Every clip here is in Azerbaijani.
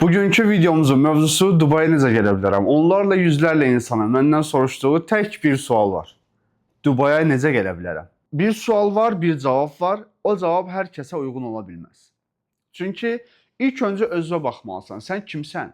Bugünkü videomuzun mövzusu Dubaya necə gedə bilərəm? Onlarla yüzlərlə insanın məndən soruşduğu tək bir sual var. Dubaya necə gedə bilərəm? Bir sual var, bir cavab var. O cavab hər kəsə uyğun ola bilməz. Çünki ilk öncə özünə baxmalısan. Sən kimsən?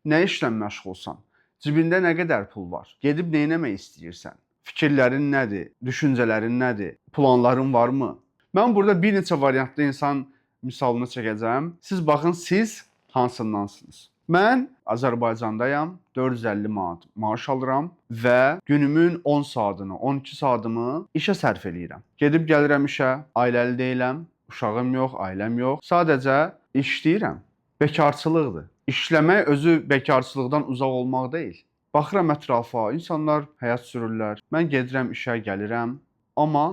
Nə işlə məşğulsan? Cibində nə qədər pul var? Gedib nə etmək istəyirsən? Fikirlərin nədir? Düşüncələrin nədir? Planların varmı? Mən burada bir neçə variantlı insan misalını çəkəcəm. Siz baxın, siz hansındansınız? Mən Azərbaycandayam, 450 manat maaş alıram və günümün 10 saatını, 12 saatımı işə sərf eləyirəm. Gedib gəlirəm işə, ailəli deyiləm, uşağım yox, ailəm yox. Sadəcə işləyirəm. Bekarçılıqdır. İşləmək özü bekarçılıqdan uzaq olmaq deyil. Baxıram ətrafa, insanlar həyat sürürlər. Mən gedirəm işə, gəlirəm, amma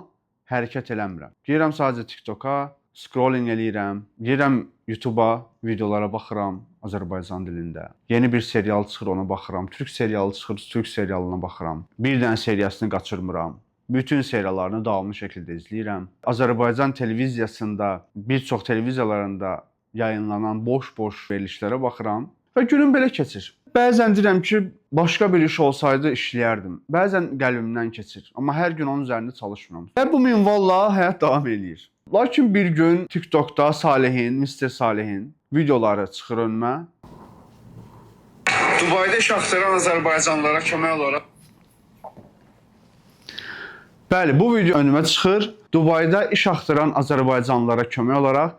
hərəkət eləmirəm. Girirəm sadəcə TikToka, scrolling eləyirəm, girirəm YouTube-a, videolara baxıram Azərbaycan dilində. Yeni bir serial çıxır, ona baxıram. Türk serialı çıxır, Türk serialına baxıram. Bir dənə seriyasını qaçırmıram. Bütün seriallarını davamlı şəkildə izləyirəm. Azərbaycan televiziyasında, bir çox televiziyalarında yayınlanan boş-boş verilişlərə baxıram və günüm belə keçir. Bəzən deyirəm ki, başqa bir iş olsaydı işləyərdim. Bəzən qəlbimdən keçir, amma hər gün onun üzərində çalışmıram. Və bu minvalla həyat davam eləyir. Lakin bir gün TikTokda Salehin, Mr. Salehin videoları çıxır önümə. Dubayda iş axtaran Azərbaycanlılara kömək olaraq. Bəli, bu video önümə çıxır. Dubayda iş axtaran Azərbaycanlılara kömək olaraq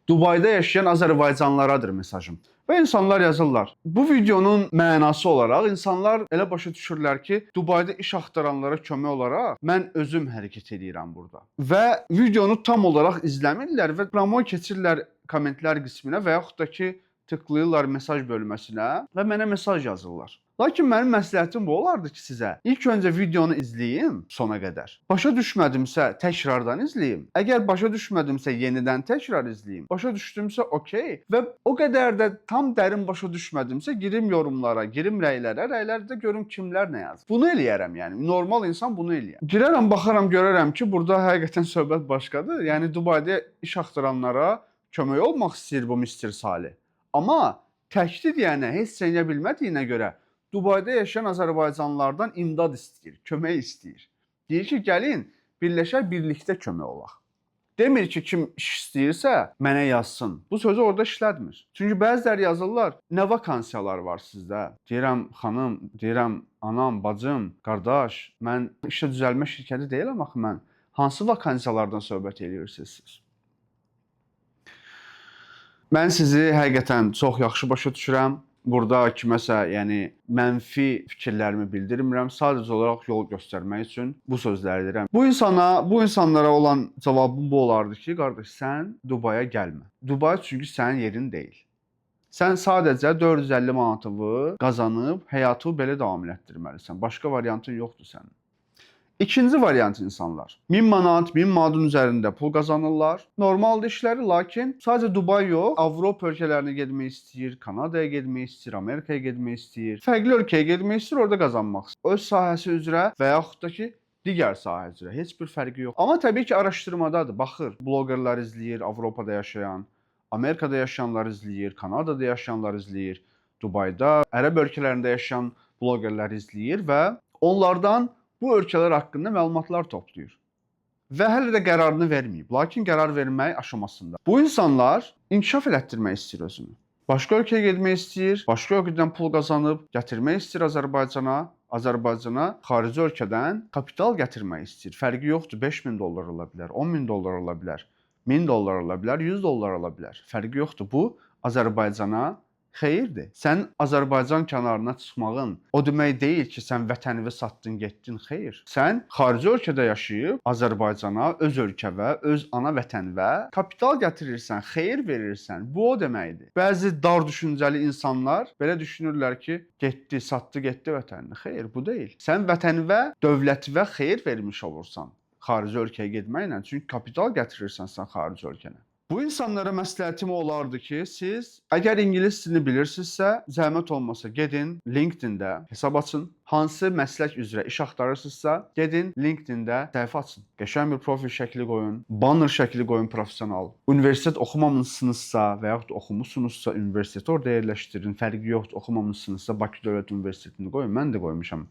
Dubayda yaşayan Azərbaycanlılardır mesajım. Və insanlar yazırlar. Bu videonun mənası olaraq insanlar elə başa düşürlər ki, Dubayda iş axtaranlara kömək olaraq mən özüm hərəkət edirəm burada. Və videonu tam olaraq izləmirlər və promo keçirlər kommentlər qisminə və yaxud da ki, tıklayırlar mesaj bölməsinə və mənə mesaj yazırlar. Lakin mənim məsləhətim bu olardı ki, sizə ilk öncə videonu izləyim sona qədər. Başa düşmədimsə təkrardan izləyim. Əgər başa düşmədimsə yenidən təkrar izləyim. Başa düşdümsə okey. Və o qədər də tam dərin başa düşmədimsə girim yorumlara, girim rəylərə, rəylərdə görüm kimlər nə yazır. Bunu eləyərəm yəni. Normal insan bunu eləyər. Girərəm, baxaram, görərəm ki, burada həqiqətən söhbət başqadır. Yəni Dubayda iş axtaranlara kömək olmaq istəyir bu Mr. Salih. Amma təkdir yəni heç eləyə bilmədiyinə görə Dubayda yaşayan Azərbaycanlılardan imdad istəyir, kömək istəyir. Deyir ki, gəlin, birləşək, birlikdə kömək olaq. Demir ki, kim iş istəyirsə, mənə yazsın. Bu sözü orada işlətmir. Çünki bəziləri yazırlar, nə vakansiyalar var sizdə? Deyirəm, xanım, deyirəm, anam, bacım, qardaş, mən işə düzəlmə şirkəti deyiləm axı mən. Hansı vakansiyalardan söhbət edirsiniz siz? Mən sizi həqiqətən çox yaxşı başa düşürəm. Burada kiməsə, yəni mənfi fikirlərimi bildirmirəm. Sadəcə olaraq yol göstərmək üçün bu sözləri deyirəm. Bu insanlara olan cavabım bu olardı ki, qardaş, sən Dubaya gəlmə. Dubay çünki sənin yerin deyil. Sən sadəcə 450 manatını qazanıb həyatı belə davam etdirməlisən. Başqa variantın yoxdur sənin. İkinci variant insanlar. 1000 manat, 1000 manatın üzərində pul qazanırlar. Normaldır işləri, lakin sadəcə Dubay yox, Avropa ölkələrinə getmək istəyir, Kanadaya getmək istəyir, Amerikaya getmək istəyir. Fərqli ölkəyə getmək istəyir, orada qazanmaq istəyir. Öz sahəsi üzrə və yaxud da ki, digər sahə üzrə heç bir fərqi yox. Amma təbii ki, araşdırmadadır. Baxır, bloqerlər izləyir, Avropada yaşayan, Amerikada yaşayanlar izləyir, Kanadada yaşayanlar izləyir, Dubayda, Ərəb ölkələrində yaşayan bloqerlər izləyir və onlardan bu ölkələr haqqında məlumatlar toplayır. Və hələ də qərarını verməyib, lakin qərar vermək aşamasında. Bu insanlar inkişaf elətdirmək istəyir özünü. Başqa ölkəyə getmək istəyir, başqa ölkədən pul qazanıb gətirmək istəyir Azərbaycana, Azərbaycana xarici ölkədən kapital gətirmək istəyir. Fərqi yoxdur, 5000 dollar ola bilər, 10000 dollar ola bilər, 1000 dollar ola bilər, 100 dollar ola bilər. Fərqi yoxdur, bu Azərbaycana xeyirdir. Sən Azərbaycan kənarına çıxmağın o demək deyil ki, sən vətənini satdın, getdin, xeyr. Sən xarici ölkədə yaşayıb Azərbaycana, öz ölkəvə, öz ana vətənvə kapital gətirirsən, xeyir verirsən. Bu o deməkdir. Bəzi dar düşüncəli insanlar belə düşünürlər ki, getdi, satdı, getdi vətənini. Xeyr, bu deyil. Sən vətənvə, dövlətivə xeyir vermiş olursan xarici ölkəyə getməklə, çünki kapital gətirirsən sən xarici ölkənə. Bu insanlara məsləhətim olardı ki, siz əgər ingilis dilini bilirsinizsə, zəhmət olmasa gedin LinkedIn-də hesab açın. Hansı məslək üzrə iş axtarırsınızsa, gedin LinkedIn-də səhifə açın. Qəşəng bir profil şəkli qoyun, banner şəkli qoyun professional. Universitet oxumamısınızsa və yaxud da oxumusunuzsa, universiteti orada yerləşdirin. Fərqi yoxdur, oxumamısınızsa Bakı Dövlət Universitetini qoyun. Mən də qoymuşam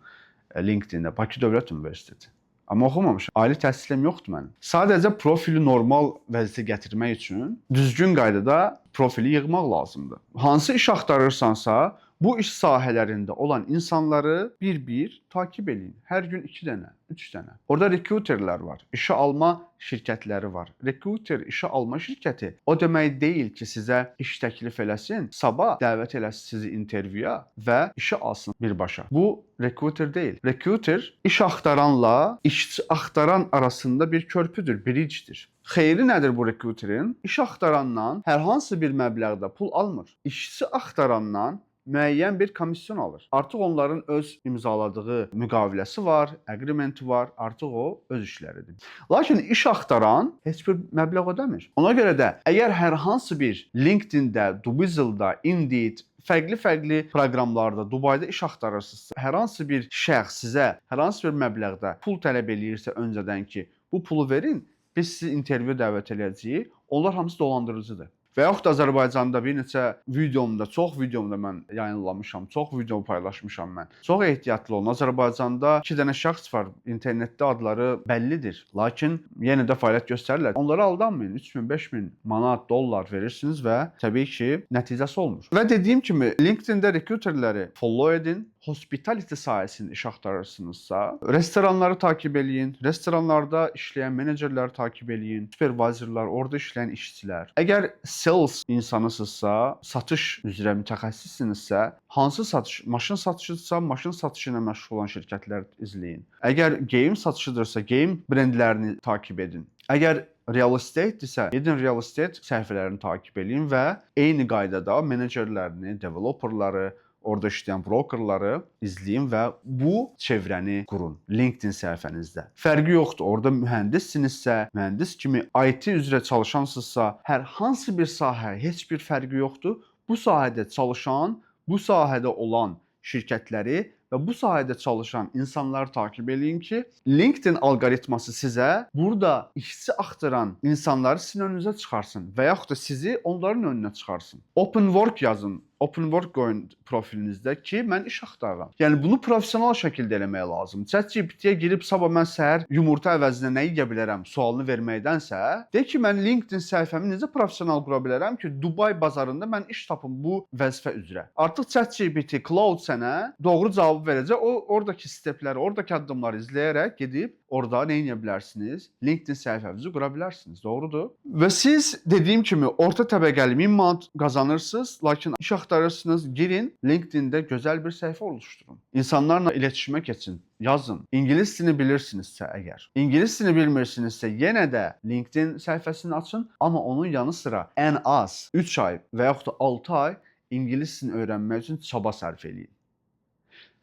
LinkedIn-də Bakı Dövlət Universiteti. Amma oxumamışam. Ali təhsilim yoxdur mənim. Sadəcə profili normal vəziyyətə gətirmək üçün düzgün qaydada profili yığmaq lazımdır. Hansı iş axtarırsansa, bu iş sahələrində olan insanları bir-bir takib edin. Hər gün 2 dənə, 3 dənə. Orada recruiterlər var, işə alma şirkətləri var. Recruiter işə alma şirkəti o demək deyil ki, sizə iş təklif eləsin, sabah dəvət eləsin sizi intervyuya və işə alsın birbaşa. Bu recruiter deyil. Recruiter iş axtaranla işçi axtaran arasında bir körpüdür, bridge'dir. Xeyri nədir bu recruiterin? İş axtarandan hər hansı bir məbləğdə pul almır. İşçi axtarandan müəyyən bir komisyon alır. Artıq onların öz imzaladığı müqaviləsi var, agreementi var, artıq o öz işləridir. Lakin iş axtaran heç bir məbləğ ödəmir. Ona görə də əgər hər hansı bir LinkedIn-də, Dubizzle-da, Indeed, fərqli proqramlarda Dubayda iş axtarırsınızsa, hər hansı bir şəxs sizə hər hansı bir məbləğdə pul tələb eləyirsə öncədən ki, bu pulu verin, biz sizi intervyu dəvət edəcəyik, onlar hamısı dolandırıcıdır. Və yaxud da Azərbaycanda bir neçə videomda, çox videomda mən yayınlamışam, çox video paylaşmışam mən. Çox ehtiyatlı olun. Azərbaycanda 2 dənə şəxs var, internetdə adları bəllidir. Lakin yenə də fəaliyyət göstərirlər. Onlara aldanmayın. 3000, 5000 manat, dollar verirsiniz və təbii ki, nəticəsi olmur. Və dediyim kimi, LinkedIn-də recruiterləri follow edin. Hospitality sahəsində iş axtarırsınızsa, restoranları takib eləyin, restoranlarda işləyən menecerləri takib eləyin, supervisorlar, orada işləyən işçilər. Əgər sales insanısınızsa, satış üzrə mütəxəssissinizsə, hansı satış, maşın satışıdırsa, maşın satışı ilə məşğul olan şirkətlər izləyin. Əgər geyim satışıdırsa, geyim brendlərini takib edin. Əgər real estate-dirsə, gedin real estate səhifələrini takib eləyin və eyni qaydada menecerlərini, developerları, orada işləyən brokerları izləyin və bu çevrəni qurun LinkedIn səhifənizdə. Fərqi yoxdur. Orada mühəndissinizsə, mühəndis kimi IT üzrə çalışansınızsa, hər hansı bir sahə, heç bir fərqi yoxdur. Bu sahədə çalışan, bu sahədə olan şirkətləri və bu sahədə çalışan insanları takib eləyin ki, LinkedIn alqoritması sizə burada işçi axtaran insanları sizin önünüzə çıxarsın və yaxud da sizi onların önünə çıxarsın. Open work yazın. Open work qoyun profilinizdə ki, mən iş axtarıram. Yəni bunu professional şəkildə eləmək lazım. ChatGPT-yə girib sabah mən səhər yumurta əvəzinə nə yeyə bilərəm sualını verməkdənsə, de ki, mən LinkedIn səhifəmi necə professional qura bilərəm ki, Dubay bazarında mən iş tapım bu vəzifə üzrə. Artıq ChatGPT, Cloud sənə doğru cavab verəcək. O oradakı stepləri, oradakı addımları izləyərək gedib orada nə edə bilərsiniz? LinkedIn səhifənizi qura bilərsiniz. Doğrudur? Və siz dediyim kimi orta təbəqəli 1000 manat qazanırsınız, lakin iş axtarırsınız, girin LinkedIn-də gözəl bir səhifə oluşturun. İnsanlarla iletişimə keçin, yazın. İngilis dilini bilirsinizsə əgər. İngilis dilini bilmirsinizsə yenə də LinkedIn səhifəsini açın, amma onun yanı sıra ən az 3 ay və yaxud da 6 ay ingilis dilini öyrənmək üçün çaba sərf edin.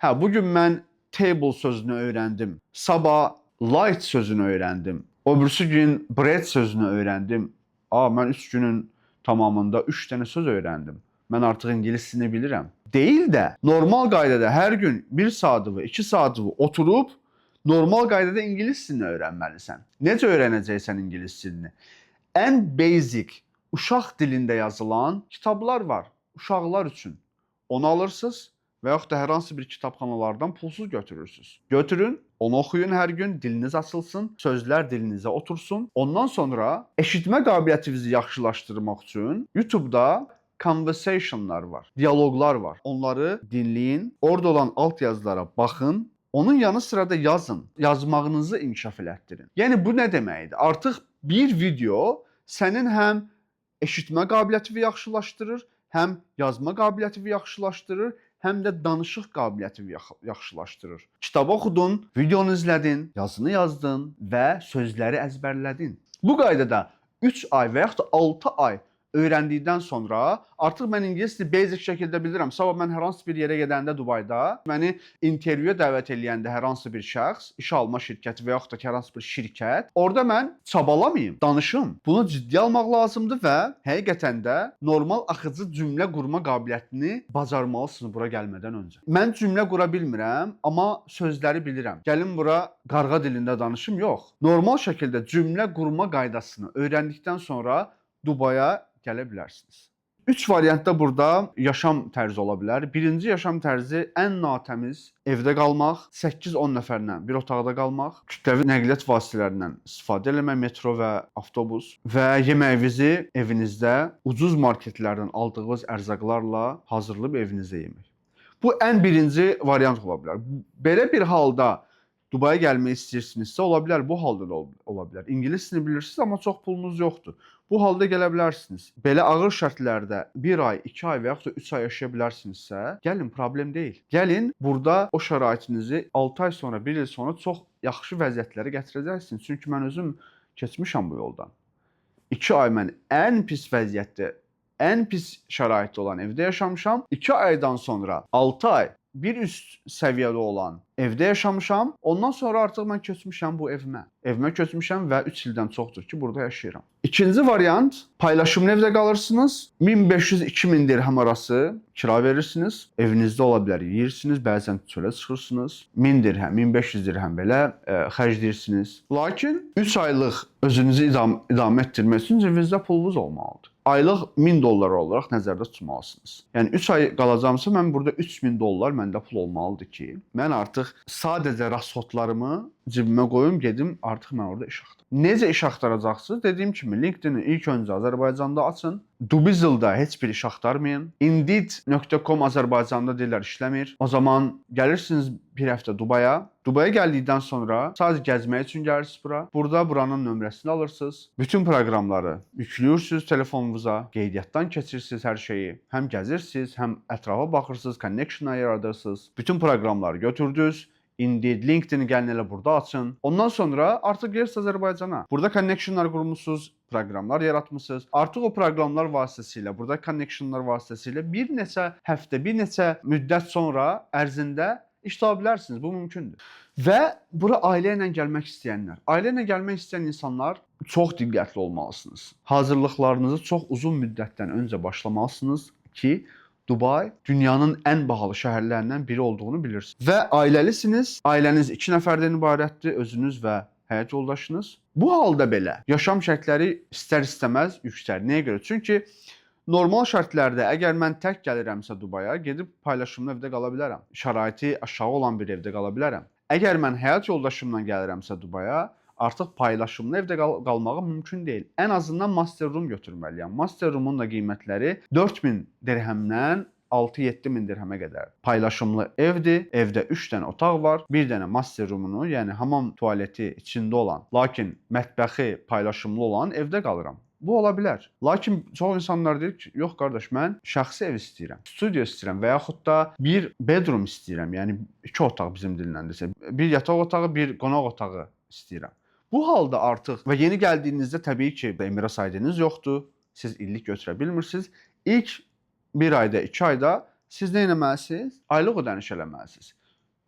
Hə, bugün mən table sözünü öyrəndim. Sabah light sözünü öyrəndim. Öbürsü gün bread sözünü öyrəndim. Mən 3 günün tamamında 3 dənə söz öyrəndim. Mən artıq ingilis dilini bilirəm. Deyil də, normal qaydada hər gün 1 saatı, 2 saatı oturub normal qaydada ingilis dilini öyrənməlisən. Necə öyrənəcəksən ingilis dilini? Ən basic, uşaq dilində yazılan kitablar var uşaqlar üçün. Onu alırsınız və yaxud da hər hansı bir kitabxanalardan pulsuz götürürsünüz. Götürün, onu oxuyun hər gün, diliniz açılsın, sözlər dilinizə otursun. Ondan sonra eşitmə qabiliyyətinizi yaxşılaşdırmaq üçün YouTube-da conversationlar var, diyaloqlar var. Onları dinləyin, orada olan alt yazılara baxın. Onun yanı sırada yazın, yazmağınızı inkişaf elətdirin. Yəni bu nə deməkdir? Artıq bir video sənin həm eşitmə qabiliyyətini yaxşılaşdırır, həm yazma qabiliyyətini yaxşılaşdırır, həm də danışıq qabiliyyətini yaxşılaşdırır. Kitab oxudun, videonu izlədin, yazını yazdın və sözləri əzbərlədin. Bu qaydada 3 ay və yaxud da 6 ay öyrəndikdən sonra artıq mən ingilis dili basic şəkildə bilirəm. Sabah mən hər hansı bir yerə gedəndə Dubayda məni intervyuya dəvət eləyəndə hər hansı bir şəxs, iş alma şirkəti və yaxud da ki, hər hansı bir şirkət, orada mən çabalamayım, danışım. Bunu ciddi almaq lazımdır və həqiqətən də normal axıcı cümlə qurma qabiliyyətini bacarmalısınız bura gəlmədən öncə. Mən cümlə qura bilmirəm, amma sözləri bilirəm. Gəlin bura qarğa dilində danışım, yox. Normal şəkildə cümlə qurma qaydasını öyrəndikdən sonra Dubaya gələ bilərsiniz. 3 variantda burada yaşam tərzi ola bilər. Birinci yaşam tərzi ən natəmiz evdə qalmaq, 8-10 nəfərlə bir otaqda qalmaq, kütləvi nəqliyyat vasitələrindən istifadə etmək, metro və avtobus və yeməyinizi evinizdə ucuz marketlərdən aldığınız ərzaqlarla hazırlayıb evinizdə yemək. Bu ən birinci variant ola bilər. Belə bir halda Dubaya gəlmək istəyirsinizsə, ola bilər, bu halda da ola bilər. İngilis dilini bilirsiniz, amma çox pulunuz yoxdur. Bu halda gələ bilərsiniz. Belə ağır şərtlərdə 1 ay, 2 ay və yaxud da 3 ay yaşaya bilərsinizsə, gəlin, problem deyil. Gəlin, burada o şəraitinizi 6 ay sonra, 1 il sonra çox yaxşı vəziyyətlərə gətirəcəksiniz. Çünki mən özüm keçmişəm bu yoldan. 2 ay mən ən pis vəziyyətdə, ən pis şəraitdə olan evdə yaşamışam. 2 aydan sonra 6 ay bir üst səviyyədə olan evdə yaşamışam. Ondan sonra artıq mən köçmüşəm bu evimə. Evimə köçmüşəm və 3 ildən çoxdur ki, burada yaşayıram. İkinci variant, paylaşımlı evdə qalırsınız. 1500-2000 dirhəm arası kira verirsiniz. Evinizdə ola bilər, yeyirsiniz, bəzən çölə çıxırsınız. 1000 dirhəm, 1500 dirhəm belə xərcləyirsiniz. Lakin 3 aylıq özünüzü idamə etdirmək üçün cibinizdə pulunuz olmalıdır. Aylıq 1000 dollar olaraq nəzərdə tutmalısınız. Yəni 3 ay qalacağımsa mən burada 3000 dollar məndə pul olmalıdır ki, mən artıq sadəcə rasxodlarımı cibimə qoyum, gedim, artıq mən orada iş axtarım. Necə iş axtaracaqsınız? Dediyim kimi LinkedIn-i ilk öncə Azərbaycanda açın. Dubizzle-da heç bir iş axtarmayın. Indeed.com Azərbaycanda deyirlər işləmir. O zaman gəlirsiniz bir həftə Dubaya. Dubaya gəldikdən sonra sadəcə gəzmək üçün gəlirsiniz bura. Burada buranın nömrəsini alırsınız. Bütün proqramları yükləyirsiniz telefonunuza. Qeydiyyatdan keçirirsiniz hər şeyi. Həm gəzirsiniz, həm ətrafa baxırsınız, connection yaradırsınız. Bütün proqramları götürdünüz. Indeed, LinkedIn-i gəlin elə burada açın. Ondan sonra artıq gelirsiniz Azərbaycana. Burada connectionlar qurmusunuz, proqramlar yaratmısınız. Artıq o proqramlar vasitəsilə, burada connectionlar vasitəsilə bir neçə həftə, bir neçə müddət sonra ərzində iş tapa bilərsiniz. Bu mümkündür. Və bura ailə ilə gəlmək istəyənlər. Ailə ilə gəlmək istəyən insanlar çox diqqətli olmalısınız. Hazırlıqlarınızı çox uzun müddətdən öncə başlamalısınız ki, Dubay dünyanın ən bahalı şəhərlərindən biri olduğunu bilirsiniz. Və ailəlisiniz, ailəniz 2 nəfərdən ibarətdir, özünüz və həyat yoldaşınız. Bu halda belə yaşam şərtləri istər-istəməz yüksəlir. Nəyə görə? Çünki normal şərtlərdə əgər mən tək gəlirəmsə Dubaya, gedib paylaşımlı evdə qala bilərəm. Şəraiti aşağı olan bir evdə qala bilərəm. Əgər mən həyat yoldaşımla gəlirəmsə Dubaya, artıq paylaşımlı evdə qalmağı mümkün deyil. Ən azından master room götürməliyəm. Master roomun da qiymətləri 4000 dirhəmdən 6-7 min dirhəmə qədər. Paylaşımlı evdir. Evdə 3 dənə otaq var. Bir dənə master roomunu, yəni hamam tualeti içində olan, lakin mətbəxi paylaşımlı olan evdə qalıram. Bu ola bilər. Lakin çox insanlar deyir ki, yox qardaş, mən şəxsi ev istəyirəm, studio istəyirəm və yaxud da bir bedroom istəyirəm. Yəni 2 otaq bizim dillə desə, bir yataq otağı, bir qonaq otağı istəyirəm. Bu halda artıq və yeni gəldiyinizdə təbii ki, miras aydınız yoxdur. Siz illik götürə bilmirsiniz. İlk 1 ayda, 2 ayda siz nə etməlisiniz? Aylıq ödəniş eləməlisiniz.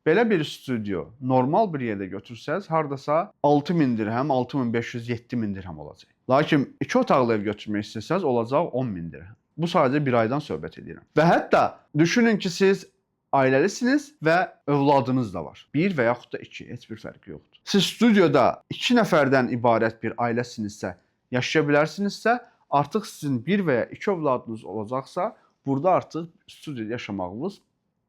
Belə bir studio normal bir yerdə götürsəz, hardasa 6000 dirhəm, 6500, 7000 dirhəm olacaq. Lakin 2 otaqlı ev götürmək istəsəz, olacaq 10000 dirhəm. Bu sadəcə 1 aydan söhbət edirəm. Və hətta düşünün ki, siz ailəlisiniz və övladınız da var. 1 və yaxud da 2, heç bir fərqi yoxdur. Siz studioda 2 nəfərdən ibarət bir ailəsinizsə, yaşaya bilərsinizsə, artıq sizin 1 və ya 2 övladınız olacaqsa, burada artıq studioda yaşamağınız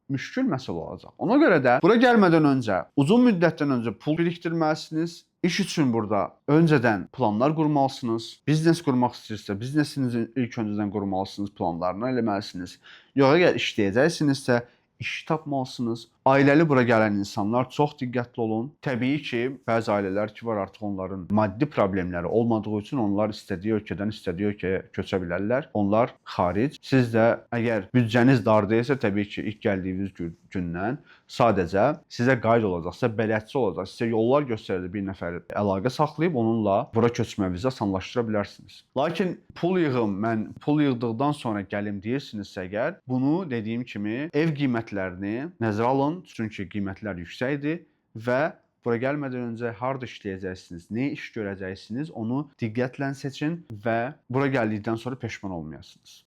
müşkül məsələ olacaq. Ona görə də bura gəlmədən öncə, uzun müddətdən öncə pul birikdirməlisiniz. İş üçün burada öncədən planlar qurmalısınız. Biznes qurmaq istəyirsə, biznesinizi ilk öncədən qurmalısınız, planlarını eləməlisiniz. Yox, əgər işləyəcəksinizsə, iş tapmalısınız. Ailəli bura gələn insanlar çox diqqətli olun. Təbii ki, bəzi ailələr ki var, artıq onların maddi problemləri olmadığı üçün onlar istədiyi ölkədən istədiyi ölkəyə köçə bilərlər. Onlar xaric. Siz də əgər büdcəniz dar deyilsə, təbii ki, ilk gəldiyiniz gündən sadəcə sizə qayd olacaqsa, bələdçi olacaq, sizə yollar göstərəcək bir nəfər əlaqə saxlayıb onunla bura köçmənizi asanlaşdıra bilərsiniz. Lakin pul yığım, mən pul yığdıqdan sonra gəlim deyirsinizsə əgər, bunu dediyim kimi ev qiymətlərini nəzərə alın, çünki qiymətlər yüksəkdir və bura gəlmədən öncə harda işləyəcəksiniz, nə iş görəcəksiniz, onu diqqətlə seçin və bura gəldikdən sonra peşman olmayasınız.